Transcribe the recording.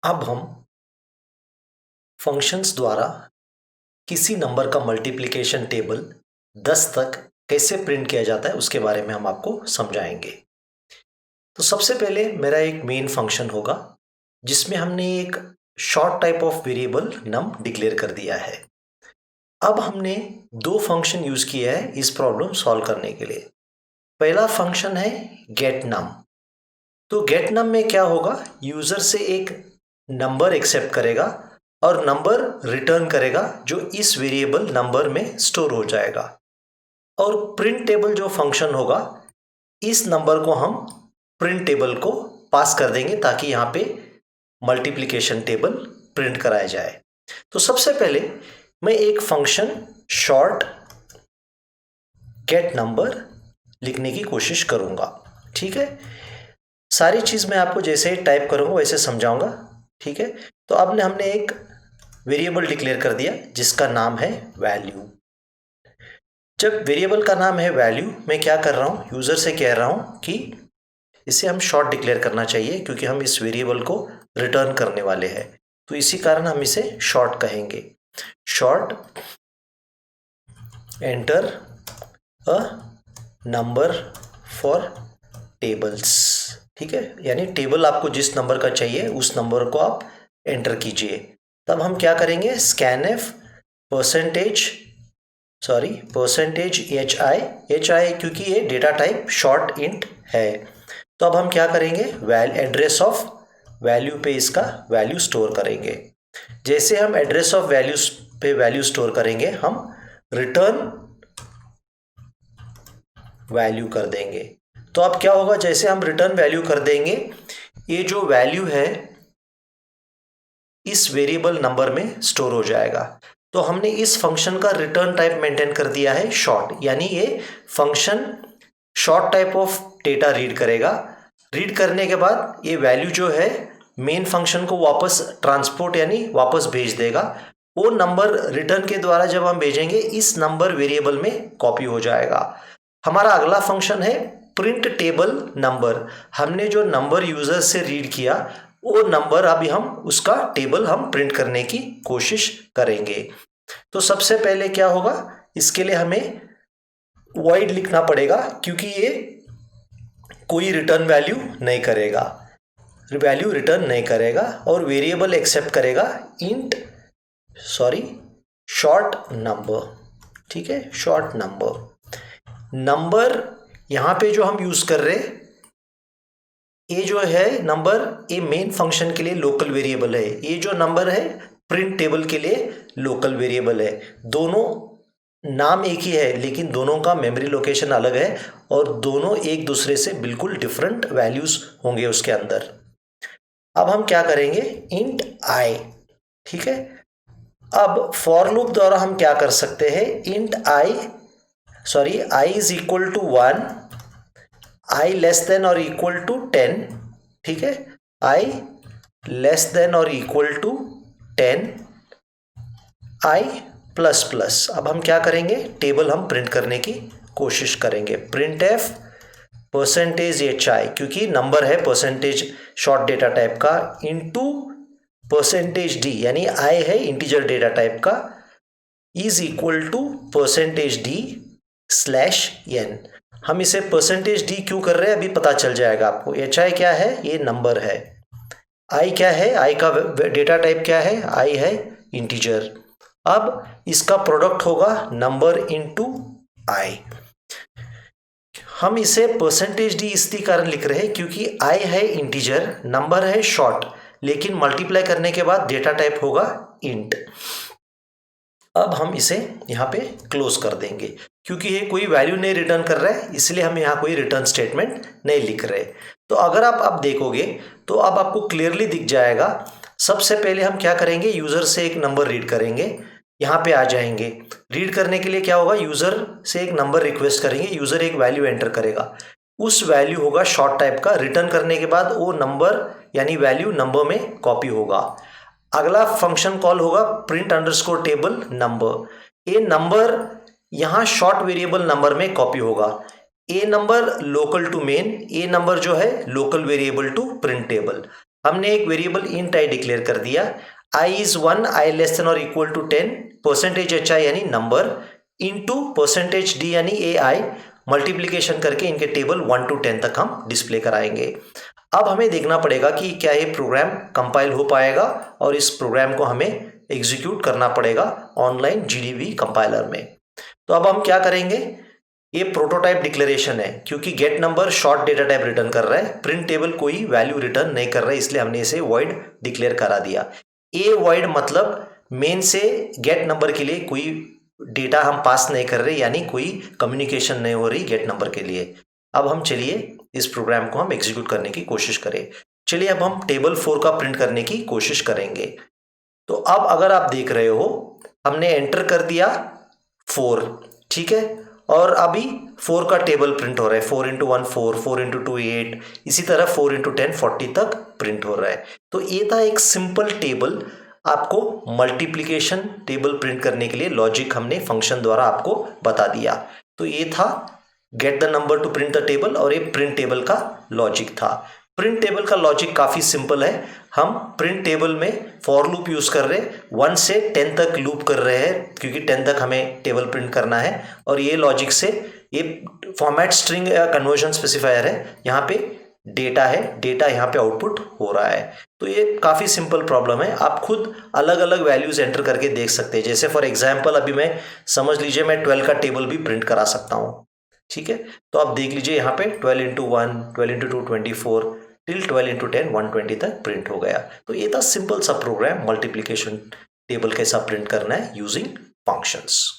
अब हम फंक्शंस द्वारा किसी नंबर का मल्टीप्लिकेशन टेबल 10 तक कैसे प्रिंट किया जाता है उसके बारे में हम आपको समझाएंगे। तो सबसे पहले मेरा एक मेन फंक्शन होगा जिसमें हमने एक short type of variable num declare कर दिया है। अब हमने दो फंक्शन यूज किया है इस प्रॉब्लम सॉल्व करने के लिए। पहला फंक्शन है गेट नम। तो गेट नम में क्या होगा, यूजर से एक नंबर एक्सेप्ट करेगा और नंबर रिटर्न करेगा जो इस वेरिएबल नंबर में स्टोर हो जाएगा। और प्रिंट टेबल जो फंक्शन होगा, इस नंबर को हम प्रिंट टेबल को पास कर देंगे ताकि यहाँ पे मल्टीप्लिकेशन टेबल प्रिंट कराया जाए। तो सबसे पहले मैं एक फंक्शन शॉर्ट गेट नंबर लिखने की कोशिश करूंगा। ठीक है, सारी चीज मैं आपको जैसे ही टाइप करूंगा वैसे समझाऊंगा। ठीक है, तो अब हमने एक वेरिएबल डिक्लेयर कर दिया जिसका नाम है वैल्यू। जब वेरिएबल का नाम है वैल्यू, मैं क्या कर रहा हूं, यूजर से कह रहा हूं कि इसे हम शॉर्ट डिक्लेयर करना चाहिए क्योंकि हम इस वेरिएबल को रिटर्न करने वाले हैं। तो इसी कारण हम इसे शॉर्ट कहेंगे। Short enter a number for tables. ठीक है, यानी टेबल आपको जिस नंबर का चाहिए उस नंबर को आप एंटर कीजिए। तब हम क्या करेंगे, scan F percentage H I क्योंकि ये डेटा टाइप शॉर्ट इंट है। तो अब हम क्या करेंगे, एड्रेस ऑफ वैल्यू पे इसका वैल्यू स्टोर करेंगे। जैसे हम एड्रेस ऑफ वैल्यू पे वैल्यू स्टोर करेंगे, हम रिटर्न वैल्यू कर देंगे। तो अब क्या होगा, जैसे हम रिटर्न वैल्यू कर देंगे, ये जो वैल्यू है इस वेरिएबल नंबर में स्टोर हो जाएगा। तो हमने इस फंक्शन का रिटर्न टाइप मेंटेन कर दिया है शॉर्ट, यानी ये function short type of data read करेगा। रीड करने के बाद ये वैल्यू जो है मेन फंक्शन को वापस ट्रांसपोर्ट यानी वापस भेज देगा। वो नंबर रिटर्न के द्वारा जब हम भेजेंगे इस नंबर वेरिएबल में कॉपी हो जाएगा। हमारा अगला फंक्शन है प्रिंट टेबल नंबर। हमने जो नंबर यूजर से रीड किया वो नंबर अभी हम उसका टेबल हम प्रिंट करने की कोशिश करेंगे। तो सबसे पहले क्या होगा, इसके लिए हमें वॉइड लिखना पड़ेगा क्योंकि ये कोई रिटर्न वैल्यू नहीं करेगा, वैल्यू रिटर्न नहीं करेगा और वेरिएबल एक्सेप्ट करेगा शॉर्ट नंबर। ठीक है, शॉर्ट नंबर यहां पे जो हम यूज कर रहे, ये जो है नंबर, ये मेन फंक्शन के लिए लोकल वेरिएबल है। ये जो नंबर है प्रिंट टेबल के लिए लोकल वेरिएबल है। दोनों नाम एक ही है लेकिन दोनों का मेमोरी लोकेशन अलग है और दोनों एक दूसरे से बिल्कुल डिफरेंट वैल्यूज होंगे उसके अंदर। अब हम क्या करेंगे, इंट आई। ठीक है, अब फॉर लूप द्वारा हम क्या कर सकते हैं, int I is equal to 1, I less than और इक्वल टू 10। ठीक है, आई लेस देन और equal to 10, I plus plus. अब हम क्या करेंगे, टेबल हम प्रिंट करने की कोशिश करेंगे। Print F percentage H I क्योंकि नंबर है परसेंटेज शॉर्ट डेटा टाइप का, इनटू परसेंटेज डी यानी आई है इंटीजर डेटा टाइप का, is equal to percentage D slash N. हम इसे परसेंटेज डी क्यों कर रहे हैं अभी पता चल जाएगा आपको। एच आई क्या है, ये नंबर है। आई क्या है, आई का डेटा टाइप क्या है, आई है इंटीजर। अब इसका प्रोडक्ट होगा नंबर इनटू आई। हम इसे परसेंटेज डी इसी कारण लिख रहे हैं क्योंकि आई है इंटीजर, नंबर है शॉर्ट, लेकिन मल्टीप्लाई करने के बाद डेटा टाइप होगा इंट। अब हम इसे यहाँ पे क्लोज कर देंगे क्योंकि ये कोई वैल्यू नहीं रिटर्न कर रहा है, इसलिए हम यहाँ कोई रिटर्न स्टेटमेंट नहीं लिख रहे। तो अगर आप अब देखोगे तो अब आपको क्लियरली दिख जाएगा। सबसे पहले हम क्या करेंगे, यूजर से एक नंबर रीड करेंगे, यहाँ पे आ जाएंगे। रीड करने के लिए क्या होगा, यूजर से एक नंबर रिक्वेस्ट करेंगे, यूजर एक वैल्यू एंटर करेगा, उस वैल्यू होगा शॉर्ट टाइप का। रिटर्न करने के बाद वो नंबर यानी वैल्यू नंबर में कॉपी होगा। अगला फंक्शन कॉल होगा प्रिंट अंडरस्कोर टेबल नंबर। ये नंबर यहाँ शॉर्ट वेरिएबल नंबर में कॉपी होगा। A number local to main, a number जो है local variable to print table. हमने एक वेरिएबल इंट आई डिक्लेयर कर दिया, I is 1, I less than और equal to 10, percentage H I यानी नंबर, इनटू परसेंटेज डी यानी ए आई, मल्टीप्लीकेशन करके इनके टेबल 1 to 10 तक हम डिस्प्ले कराएंगे। अब हमें देखना पड़ेगा कि क्या ये प्रोग्राम कंपाइल हो पाएगा और इस प्रोग्राम को हमें एग्जीक्यूट करना पड़ेगा ऑनलाइन जीडीबी कंपाइलर में। तो अब हम क्या करेंगे, ये प्रोटोटाइप डिक्लेरेशन है, क्योंकि get number short data type return कर रहा है, प्रिंट टेबल कोई वैल्यू रिटर्न नहीं कर रहा है, इसलिए हमने इसे वॉइड डिक्लेयर करा दिया। ए वॉइड मतलब मेन से गेट नंबर के लिए कोई डेटा हम पास नहीं कर रहे, यानी कोई कम्युनिकेशन नहीं हो रही गेट नंबर के लिए। अब हम चलिए इस प्रोग्राम को हम एग्जीक्यूट करने की कोशिश करें। चलिए अब हम टेबल 4 का प्रिंट करने की कोशिश करेंगे। तो अब अगर आप देख रहे हो, हमने एंटर कर दिया 4, ठीक है, और अभी 4 का टेबल प्रिंट हो रहा है, 4 into 1 4, 4 into 2 8, इसी तरह 4 into 10 40 तक प्रिंट हो रहा है। तो ये था एक सिंपल टेबल, आपको मल्टीप्लिकेशन टेबल प्रिंट करने के लिए लॉजिक हमने फंक्शन द्वारा आपको बता दिया। तो ये था get the number two print the table, और ये प्रिंट टेबल का लॉजिक था। प्रिंट टेबल का लॉजिक काफी सिंपल है। हम प्रिंट टेबल में फॉर लूप यूज कर रहे, 1 से 10 तक लूप कर रहे हैं, क्योंकि 10 तक हमें टेबल प्रिंट करना है। और ये लॉजिक से ये फॉर्मेट स्ट्रिंग या कन्वर्जन स्पेसिफायर है, यहाँ पे डेटा है, डेटा यहाँ पे आउटपुट हो रहा है। तो ये काफ़ी सिंपल प्रॉब्लम है, आप खुद अलग अलग वैल्यूज एंटर करके देख सकते हैं। जैसे फॉर एग्जांपल अभी मैं समझ लीजिए मैं 12 का टेबल भी प्रिंट करा सकता हूँ, ठीक है। तो आप देख लीजिए यहाँ पे 12 into 1, 12 into 2 24, टिल 12 into 10 120 तक प्रिंट हो गया। तो ये था सिंपल सा प्रोग्राम, मल्टीप्लिकेशन टेबल कैसा प्रिंट करना है यूजिंग फंक्शंस।